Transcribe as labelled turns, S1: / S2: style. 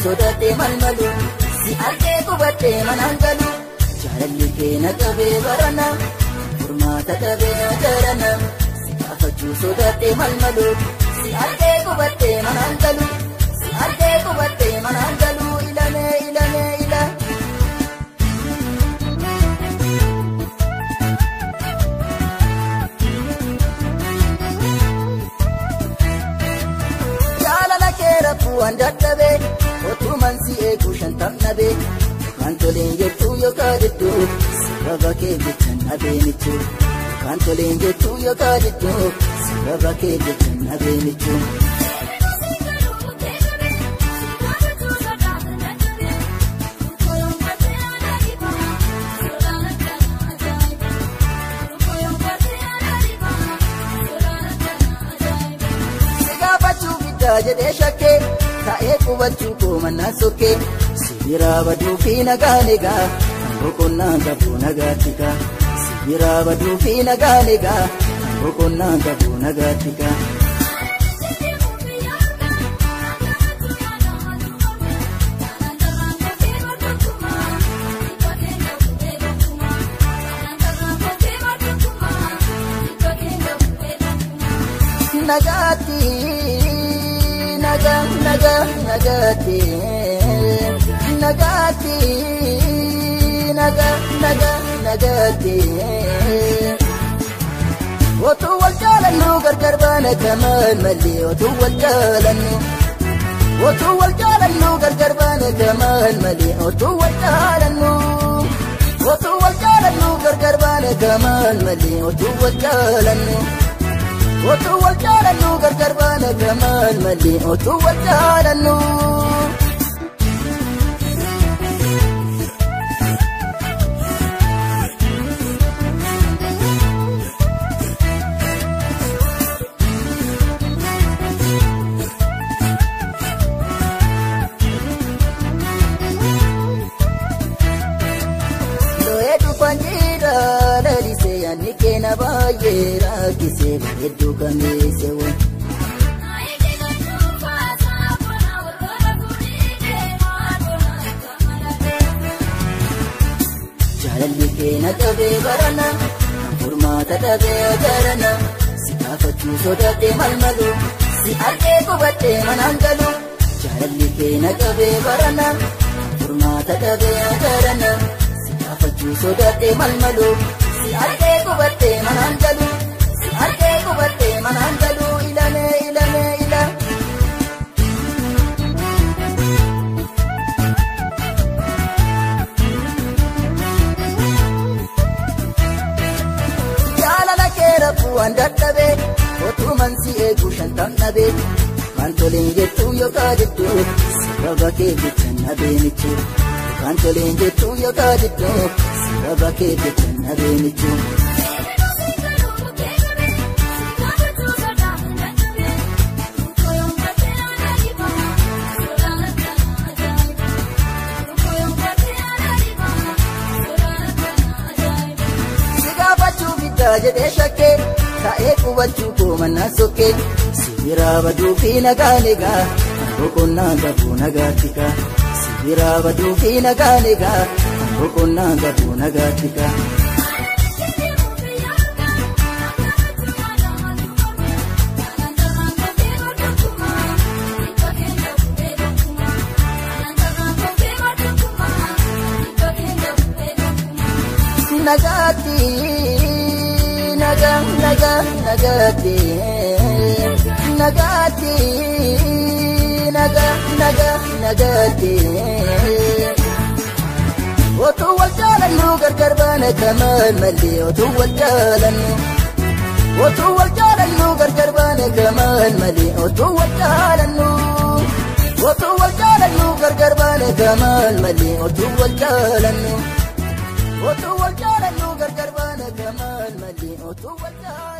S1: sodaatee malmalu si argee qubattee manaan galu jaalalli kee na qabee barana furmaata dhabee agarana si gaafachuu sodaatee malmalu si argee qubattee manaan galu si argee qubattee manaan galu ilamee ilamee ila. Bu'aan dadhabee otuman si eegu shantam nabee kan toleen jettuu yookaan jidduu sababa kee jechan abeenichu kan toleen jettuu yookaan jidduu sababa kee jechan abeenichu. Jedhee shakkee taa'ee qubachuu koo mannaan sokkee sibiraa baduu fi nagaan egaa boqonnaan qabu nagaatti kaa sibiraa baduu fi nagaan egaa boqonnaan qabu nagaatti kaa. Nagaatti. Nagati otu wal jaalannu gargar baana kamaan malli otu wal jaalannu gargar baana kamaan malli otu wal jaalannu gargar baana kamaan malli otu wal jaalannu. Otu wal jaalannu gargar baana kamaan malli otu wal jaalannu. Loe dhufan jira lalisee yaadni keenya baay'ee rakkisee bareedduu kameessee waan. Jaalalli keenya qabee barana furmaata dhabee agarana si gaafachuu sodaatee malmalu si argee qubattee manaan galu jaalalli keenya qabee barana furmaata dhabee agarana si gaafachuu sodaatee malmalu. Si argee qubattee manaan galu si argee qubattee manaan galu ilamee ilamee ila. Jaalala kee bu'aan dadhabee otuman si eegu shantam nabee kan toleen jettuu yookaan jidduu sababa kee jechan abeenichu kan toleen jettuu yookaan jidduu sababa kee jechan abeenichu. Jedhee shakkee taa'ee qubachuu koo mannaan sokkee sibiraa baduu fi nagaan egaa boqonnaan qabu nagaatti kaa sibiraa baduu fi nagaan egaa boqonnaan qabu nagaatti kaa. Nagaatti. Nagati otu wal jaalannu gargar baana kamaan malli otu wal jaalannu gargar baana kamaan malli otu wal jaalannu gargar baana kamaan malli otu wal jaalannu gargar baana kamaan malli otu wal jaalannu.